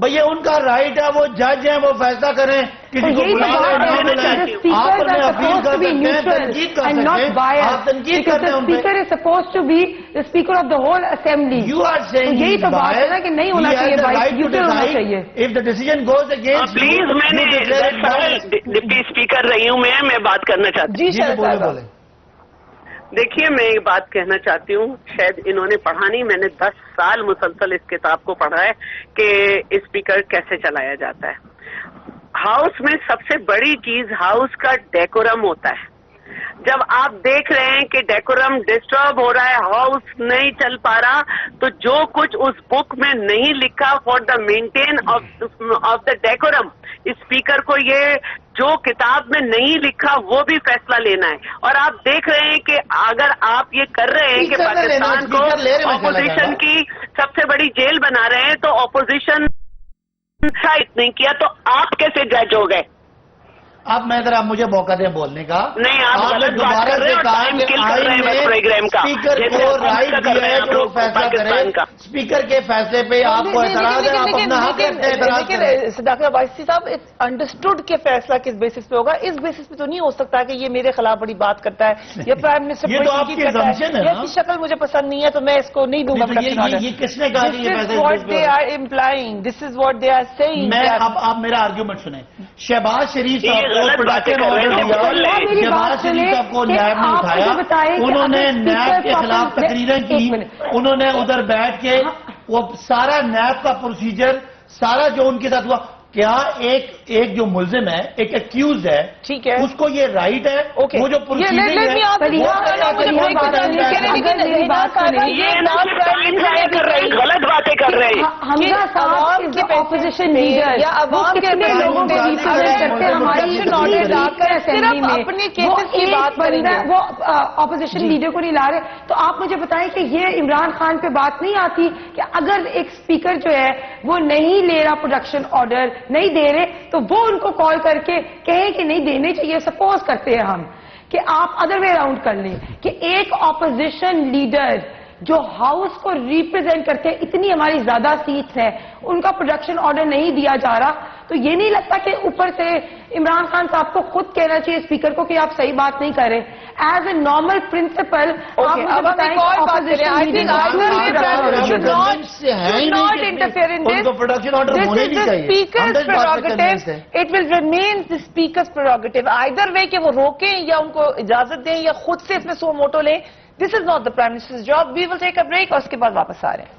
بھئی ان کا رائٹ ہے, وہ جج ہیں, وہ فیصلہ کریں, کسی کو بلا لیں, آپ انہیں اپیل کر سکتے ہیں, تنقید کر سکتے ہیں, آپ تنقید کرتے ہیں ان پہ. Speaker is suppose to be the speaker of the whole assembly. You are saying یہی تو بات ہے نا کہ نہیں ہونا چاہیے بھائی, نیوٹرل ہونا چاہیے. If the decision goes against you, please میں نے ڈپٹی اسپیکر رہی ہوں, میں بات کرنا چاہتی ہوں. جی شاید بولے. دیکھیے میں ایک بات کہنا چاہتی ہوں, شاید انہوں نے پڑھا نہیں, میں نے 10 سال مسلسل اس کتاب کو پڑھا ہے کہ اسپیکر کیسے چلایا جاتا ہے. ہاؤس میں سب سے بڑی چیز ہاؤس کا ڈیکورم ہوتا ہے. جب آپ دیکھ رہے ہیں کہ ڈیکورم ڈسٹرب ہو رہا ہے, ہاؤس نہیں چل پا رہا, تو جو کچھ اس بک میں نہیں لکھا for the maintain of the decorum, speaker کو یہ جو کتاب میں نہیں لکھا وہ بھی فیصلہ لینا ہے. اور آپ دیکھ رہے ہیں کہ اگر آپ یہ کر رہے ہیں کہ پاکستان کو اپوزیشن کی سب سے بڑی جیل بنا رہے ہیں, تو اپوزیشن نہیں کیا تو آپ کیسے جج ہو گئے؟ اب میں ذرا مجھے موقع دیں بولنے کا. نہیں, آپ غلط بات کر رہے ہیں اور ٹائم کل کر رہے ہیں پروگرام کا. اسپیکر کو رائٹ دیا ہے کہ وہ فیصلہ کرے. اسپیکر کے فیصلے پہ آپ کو اعتراض ہے, آپ اپنا حق رکھتے ہیں اعتراض کریں. صداقت عباسی صاحب, اٹس انڈرسٹوڈ کہ فیصلہ کس بیسس پہ ہوگا. اس بیسس پہ تو نہیں ہو سکتا کہ یہ میرے خلاف بڑی بات کرتا ہے یا پرائم منسٹر یہ تو آپ کی assumption ہے. یہ شکل مجھے پسند نہیں ہے تو میں اس کو نہیں دوں گا. یہ کس نے کہا کہ یہ فیصلہ what they are implying, this is what they are saying. میں اب آپ میرا آرگیومنٹ سنیں. شہباز شریف صاحب کو پروڈکشن آرڈر دیا, شہباز شریف صاحب کو نیب نے اٹھایا, انہوں نے نیب کے خلاف تقریریں کی, انہوں نے ادھر بیٹھ کے وہ سارا نیب کا پروسیجر سارا جو ان کے ساتھ ہوا. کیا ایک جو ملزم ہے, ایک ایکیوز ہے, ٹھیک ہے, اس کو یہ رائٹ ہے وہ جو پروسیجر غلط باتیں کر رہے ہیں. حمزہ صاحب کے اپوزیشن لیڈر یا عوام کے لوگوں کو ریپرزینٹ کرتے ہیں ہماری اسمبلی میں, اپنے کیسز کی بات کریں گے, وہ اپوزیشن لیڈر کو نہیں لا رہے. تو آپ مجھے بتائیں کہ یہ عمران خان پہ بات نہیں آتی کہ اگر ایک اسپیکر جو ہے وہ نہیں لے رہا پروڈکشن آرڈر, نہیں دے رہے, تو وہ ان کو کال کر کے کہیں کہ نہیں دینے چاہیے. سپوز کرتے ہیں ہم کہ آپ ادر وے راؤنڈ کر لیں کہ ایک اپوزیشن لیڈر جو ہاؤس کو ریپرزینٹ کرتے ہیں, اتنی ہماری زیادہ سیٹس ہیں, ان کا پروڈکشن آرڈر نہیں دیا جا رہا, تو یہ نہیں لگتا کہ اوپر سے عمران خان صاحب کو خود کہنا چاہیے اسپیکر کو کہ آپ صحیح بات نہیں کر رہے. ایز اے نارمل پرنسپل آپ مجھے بتائیں it will remain the speaker's prerogative either way کہ وہ روکیں یا ان کو اجازت دیں یا خود سے اس میں سو موٹو لیں. This is not the prime minister's job. We will take a break اور اس کے بعد واپس آ رہے ہیں.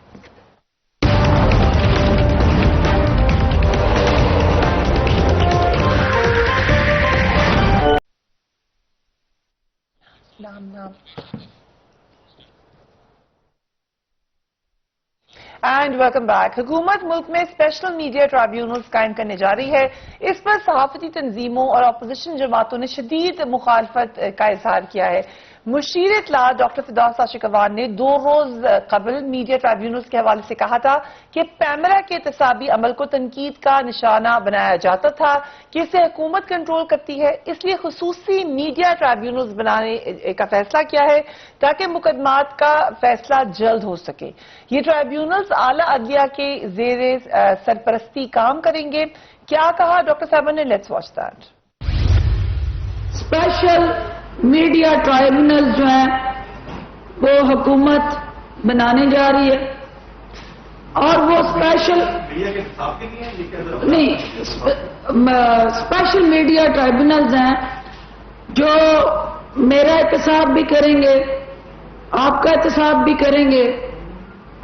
And welcome back. حکومت ملک میں اسپیشل میڈیا ٹرائیبیونلز قائم کرنے جا رہی ہے. اس پر صحافتی تنظیموں اور اپوزیشن جماعتوں نے شدید مخالفت کا اظہار کیا ہے. مشیر اطلاع ڈاکٹر فردوس اشکوان نے 2 روز قبل میڈیا ٹرائیبیونلز کے حوالے سے کہا تھا کہ پیمرا کے احتسابی عمل کو تنقید کا نشانہ بنایا جاتا تھا کہ اسے حکومت کنٹرول کرتی ہے, اس لیے خصوصی میڈیا ٹرائیبیونلز بنانے کا فیصلہ کیا ہے تاکہ مقدمات کا فیصلہ جلد ہو سکے. یہ ٹرائیبیونلز اعلیٰ عدلیہ کے زیر سرپرستی کام کریں گے. کیا کہا ڈاکٹر صاحبہ نے, let's watch that. Special media tribunal جو ہیں وہ حکومت بنانے جا رہی ہے, اور وہ اسپیشل میڈیا ٹرائبونلز ہیں جو میرا احتساب بھی کریں گے, آپ کا احتساب بھی کریں گے,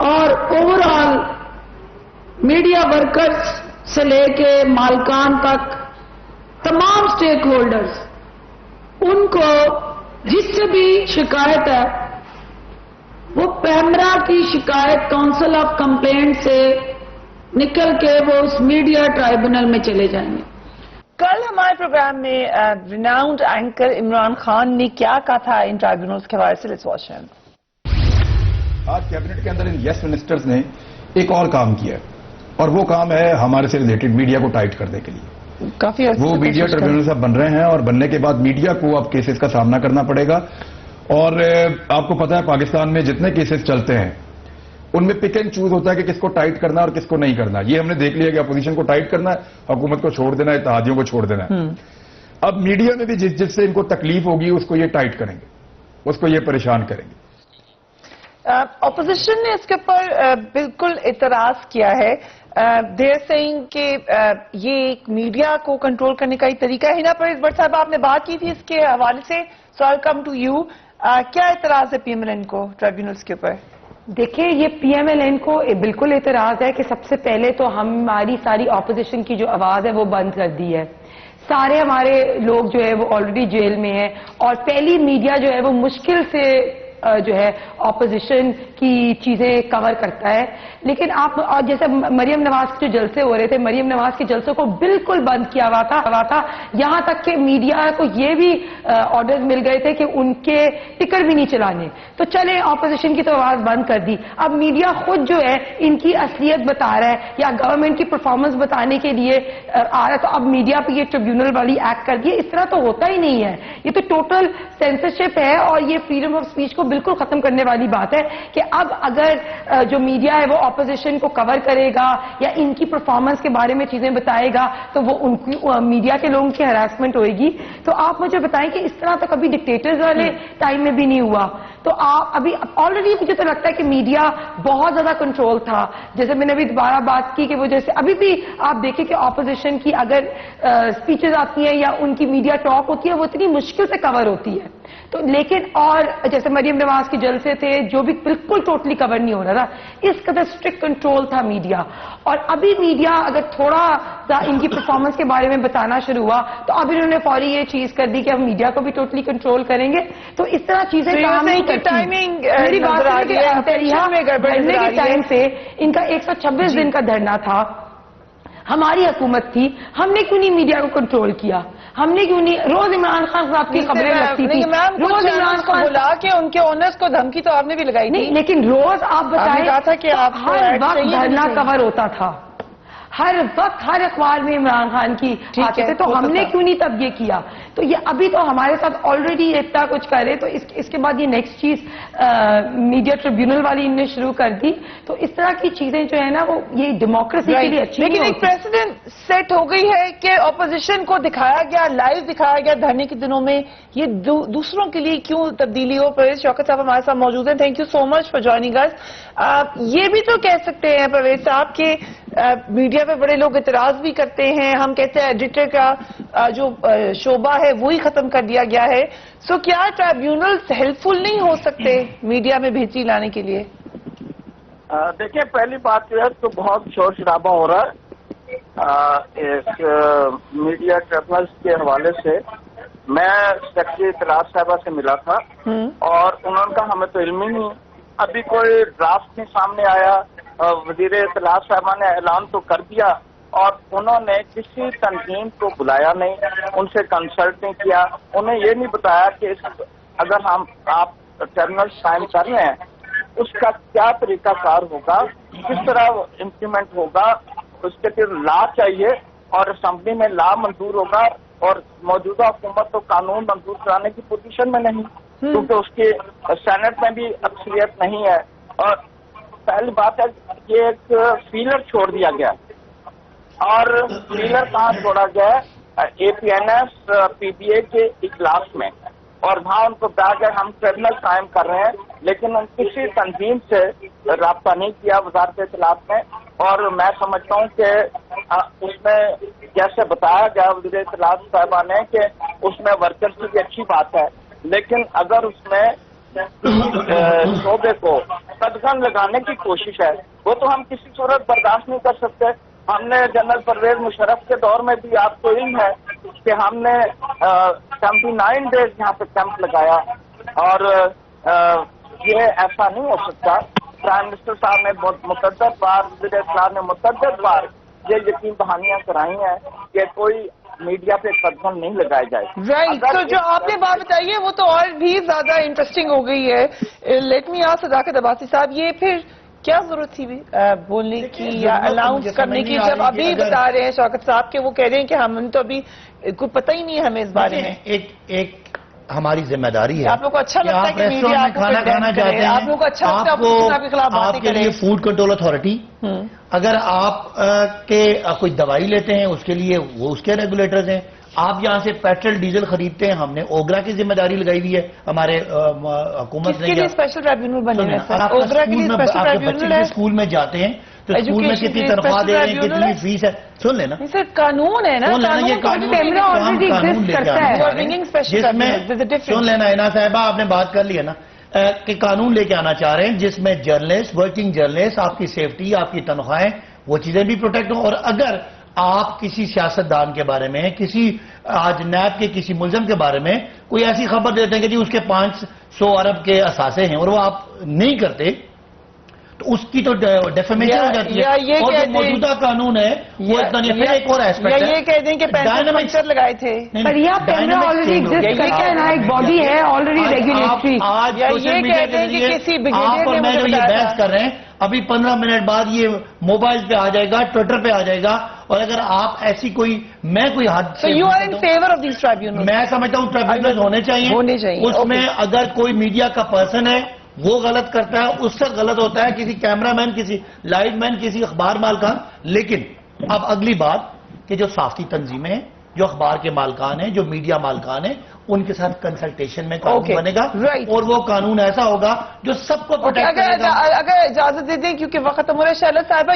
اور اوور آل میڈیا ورکرز سے لے کے مالکان تک تمام سٹیک ہولڈرز, ان کو جس سے بھی شکایت ہے وہ پیمرا کی شکایت کونسل آف کمپلینٹ سے نکل کے وہ اس میڈیا ٹرائیبونل میں چلے جائیں گے. کل ہمارے پروگرام میں ریناؤنڈ اینکر عمران خان نے کیا کہا تھا ان ٹرائیبونلز کے حوالے سے, لیٹس واچ ہم. آج کیبنٹ کے اندر ان یس منسٹرز نے ایک اور کام کیا اور وہ کام ہے ہمارے سے ریلیٹڈ میڈیا کو ٹائٹ کرنے کے لیے. کافی وہ میڈیا ٹربیونل صاحب بن رہے ہیں اور بننے کے بعد میڈیا کو اب کیسز کا سامنا کرنا پڑے گا. اور آپ کو پتا ہے پاکستان میں جتنے کیسز چلتے ہیں ان میں پک اینڈ چوز ہوتا ہے کہ کس کو ٹائٹ کرنا اور کس کو نہیں کرنا. یہ ہم نے دیکھ لیا کہ اپوزیشن کو ٹائٹ کرنا ہے, حکومت کو چھوڑ دینا ہے, اتحادیوں کو چھوڑ دینا ہے. اب میڈیا میں بھی جس سے ان کو تکلیف ہوگی اس کو یہ ٹائٹ کریں گے, اس کو یہ پریشان کریں گے. اپوزیشن نے اس کے اوپر بالکل اعتراض کیا ہے. دے آر سیئنگ کہ یہ ایک میڈیا کو کنٹرول کرنے کا ہی طریقہ ہے. ہنا پرویز بٹ صاحب, آپ نے بات کی تھی اس کے حوالے سے, سو آئی کم ٹو یو. کیا اعتراض ہے پی ایم ایل این کو ٹریبیونلز کے اوپر؟ دیکھیں, یہ پی ایم ایل این کو بالکل اعتراض ہے کہ سب سے پہلے تو ہماری ساری اپوزیشن کی جو آواز ہے وہ بند کر دی ہے. سارے ہمارے لوگ جو ہے وہ آلریڈی جیل میں ہیں, اور پہلی میڈیا جو ہے وہ مشکل سے جو ہے اپوزیشن کی چیزیں کور کرتا ہے. لیکن آپ جیسے مریم نواز کے جو جلسے ہو رہے تھے, مریم نواز کے جلسوں کو بالکل بند کیا ہوا تھا. یہاں تک کہ میڈیا کو یہ بھی آرڈرز مل گئے تھے کہ ان کے ٹکٹ بھی نہیں چلانے. تو چلیں, اپوزیشن کی تو آواز بند کر دی. اب میڈیا خود جو ہے ان کی اصلیت بتا رہا ہے یا گورنمنٹ کی پرفارمنس بتانے کے لیے آ رہا ہے, تو اب میڈیا پہ یہ ٹریبیونل والی ایکٹ کر دی. اس طرح تو ہوتا ہی نہیں ہے. یہ تو ٹوٹل سینسرشپ ہے, اور یہ فریڈم آف اسپیچ کو بالکل ختم کرنے والی بات ہے کہ اب اگر جو میڈیا ہے وہ اپوزیشن کو کور کرے گا یا ان کی پرفارمنس کے بارے میں چیزیں بتائے گا تو وہ ان کی میڈیا کے لوگوں کی ہراسمنٹ ہوئے گی. تو آپ مجھے بتائیں کہ اس طرح تو کبھی ڈکٹیٹرز والے ٹائم میں بھی نہیں ہوا. تو آپ ابھی آلریڈی مجھے تو لگتا ہے کہ میڈیا بہت زیادہ کنٹرول تھا. جیسے میں نے ابھی دوبارہ بات کی کہ وہ جیسے ابھی بھی آپ دیکھیں کہ اپوزیشن کی اگر اسپیچز آتی ہیں یا ان کی میڈیا ٹاک ہوتی ہے وہ اتنی مشکل سے کور ہوتی ہے. تو لیکن اور جیسے مریم نواز کے جلسے تھے جو بھی بالکل ٹوٹلی کور نہیں ہو رہا تھا, اس قدر اسٹرکٹ کنٹرول تھا میڈیا. اور ابھی میڈیا اگر تھوڑا سا ان کی پرفارمنس کے بارے میں بتانا شروع ہوا تو اب انہوں نے فوری یہ چیز کر دی کہ ہم میڈیا کو بھی ٹوٹلی کنٹرول کریں گے. تو اس طرح چیزیں کام نہیں کرتی. میری بات دھرنے کے ٹائم سے ان کا 126 دن کا دھرنا تھا, ہماری حکومت تھی, ہم نے کیوں نہیں میڈیا کو کنٹرول کیا؟ ہم نے کیوں نہیں روز عمران خان صاحب کی خبریں لگتی تھی, روز عمران خان بلا کے ان کے اونرز کو دھمکی تو آپ نے بھی لگائی تھی. لیکن روز آپ بتائیں تھا کہ آپ ہر وقت دھرنا کور ہوتا تھا, ہر وقت ہر اخبار میں عمران خان کی آتے تھے. تو ہم نے کیوں نہیں تب یہ کیا؟ تو یہ ابھی تو ہمارے ساتھ آلریڈی اتنا کچھ کرے, تو اس کے بعد یہ نیکسٹ چیز میڈیا ٹریبیونل والی ان نے شروع کر دی. تو اس طرح کی چیزیں جو ہے نا وہ یہ ڈیموکریسی کے لیے اچھی. لیکن ایک پریسیڈنٹ سیٹ ہو گئی ہے کہ اپوزیشن کو دکھایا گیا, لائیو دکھایا گیا دھرنے کے دنوں میں, یہ دوسروں کے لیے کیوں تبدیلی ہو؟ پرویز شوکت صاحب ہمارے ساتھ موجود ہیں. Thank you so much for joining us. یہ بھی تو کہہ سکتے ہیں پرویز صاحب کہ میڈیا پہ بڑے لوگ اعتراض بھی کرتے ہیں, ہم کہتے ہیں ایڈیٹر کا جو شعبہ ہے وہی ختم کر دیا گیا ہے. سو کیا ٹرائبیونلز ہیلپ فل نہیں ہو سکتے میڈیا میں بہتری لانے کے لیے؟ دیکھیں, پہلی بات جو ہے تو بہت شور شرابہ ہو رہا ہے اس میڈیا ٹرائبیونلز کے حوالے سے. میں سیکرٹری اطلاعات صاحبہ سے ملا تھا اور انہوں نے کہا ہمیں تو علم ہی نہیں, ابھی کوئی ڈرافٹ نہیں سامنے آیا. وزیر اطلاعات صاحبہ نے اعلان تو کر دیا اور انہوں نے کسی تنظیم کو بلایا نہیں, ان سے کنسلٹ نہیں کیا, انہیں یہ نہیں بتایا کہ اگر آپ ٹرمینل قائم کر رہے ہیں اس کا کیا طریقہ کار ہوگا, کس طرح امپلیمنٹ ہوگا, اس کے پھر لا چاہیے اور اسمبلی میں لا منظور ہوگا, اور موجودہ حکومت تو قانون منظور کرانے کی پوزیشن میں نہیں کیونکہ اس کی سینٹ میں بھی اکثریت نہیں ہے. اور پہلی بات ہے یہ ایک فیلر چھوڑ دیا گیا, اور فیلر کہاں چھوڑا گیا ہے؟ اے پی این ایس پی بی اے کے اجلاس میں, اور وہاں ان کو کہا گیا ہم ٹربیونل قائم کر رہے ہیں, لیکن ان کسی تنظیم سے رابطہ نہیں کیا وزارت اطلاعات میں. اور میں سمجھتا ہوں کہ اس میں جیسے بتایا گیا وزیر اطلاعات صاحبہ نے کہ اس میں ورکرز کی بھی اچھی بات ہے, لیکن اگر اس میں شعبے کو قدغن لگانے کی کوشش ہے وہ تو ہم کسی صورت برداشت نہیں کر سکتے. ہم نے جنرل پرویز مشرف کے دور میں بھی آپ کو علم ہے کہ ہم نے 79 ڈیز یہاں پہ کیمپ لگایا, اور یہ ایسا نہیں ہو سکتا. پرائم منسٹر صاحب نے متعدد بار, وزیر اطلاع نے متعدد بار یہ یقین دہانیاں کرائی ہیں کہ کوئی میڈیا پہ قدغن نہیں لگائے جائے. رائٹ, تو جو آپ نے بات بتائی ہے وہ تو اور بھی زیادہ انٹرسٹنگ ہو گئی ہے. لیٹ می آسک صداقت عباسی صاحب, یہ پھر کیا ضرورت تھی بولنے کی یا اناؤنس کرنے کی, جب ابھی بتا رہے ہیں شوکت صاحب کہ وہ کہہ رہے ہیں کہ ہم تو ابھی کوئی پتہ ہی نہیں ہے ہمیں اس بارے میں. ہماری ذمہ داری ہے آپ لوگ کو اچھا کہ لگتا ہے آپ کہ میڈیا ریسٹورینٹ میں آپ کو کھانا condemn کھانا کرے؟ چاہتے ہیں، آپ لوگ کو اچھا لگتا ہے opposition آپ کے خلاف آپ باتیں کے لیے کرے؟ فوڈ کنٹرول اتھارٹی، اگر آپ کے کوئی دوائی لیتے ہیں اس کے لیے وہ اس کے ریگولیٹرز ہیں، آپ یہاں سے پیٹرول ڈیزل خریدتے ہیں، ہم نے اوگرا کی ذمہ داری لگائی ہوئی ہے ہمارے حکومت کس نے. کے لیے اسپیشل ٹرائبیونل بنے ہوئے ہیں سر؟ آپ اوگرا کے لیے اسپیشل آپ کے بچے ٹرائبیونل کے ہے؟ اسکول میں جاتے ہیں تو اسکول میں Education کتنی کے لیے تنخواہ special دے رہے ہیں، tribunal کتنی ہے؟ فیس ہے، سن لینا. نہیں سر قانون ہے نا، سن لینا، یہ قانون قانون already ہم قانون exist لے کے کرتا آنے ہے. جا You are رہے bringing ہیں special جس میں tribunals. There's a difference. سن لینا اینا صاحبہ، آپ نے بات کر لی ہے نا کہ قانون لے کے آنا چاہ رہے ہیں جس میں جرنلسٹ، ورکنگ جرنلسٹ، آپ کی سیفٹی، آپ کی تنخواہیں، وہ چیزیں بھی پروٹیکٹ ہوں. اور اگر آپ کسی سیاستدان کے بارے میں، کسی آج نیب کے کسی ملزم کے بارے میں کوئی ایسی خبر دیتے ہیں کہ جی اس کے 500 ارب کے اثاثے ہیں اور وہ آپ نہیں کرتے تو اس کی تو ڈیفیمیشن ہو جاتی ہے. اور جو موجودہ قانون ہے وہ اتنا نہیں. پھر ایک اور ایسپیکٹ ہے، یہ کہہ دیں کہ 65 پنچر لگائے تھے. پر یہ کیمرا آلریڈی ایگزسٹ کرتا ہے نا، ایک باڈی ہے آلریڈی ریگولیٹری. آج یا سوشل یہ میڈیا کہتے ہیں کے کہ ذریعے کسی brigadier آپ اور نے میں مجھے جو یہ بتایا بحث تھا. کر رہے ہیں ابھی 15 منٹ بعد یہ موبائل پہ آ جائے گا، ٹویٹر پہ آ جائے گا. اور اگر آپ ایسی میں کوئی حد So you are in favor of these tribunals? میں سمجھتا ہوں ٹریبیونل ہونے چاہیے. اس میں اگر کوئی میڈیا کا پرسن ہے وہ غلط کرتا ہے، اس سے غلط ہوتا ہے کسی کیمرہ مین، کسی لائٹ مین، کسی اخبار مالکان. لیکن اب اگلی بات کہ جو صحافتی تنظیمیں ہیں، جو اخبار کے مالکان ہیں، جو میڈیا مالکان ہیں، ان کے ساتھ کنسلٹیشن میں قانون بنے گا اور وہ قانون ایسا ہوگا جو سب کو پروٹیکٹ کرے گا. اگر اجازت دے دیں کیونکہ وقت ختم ہو رہا ہے. شہلا صاحبہ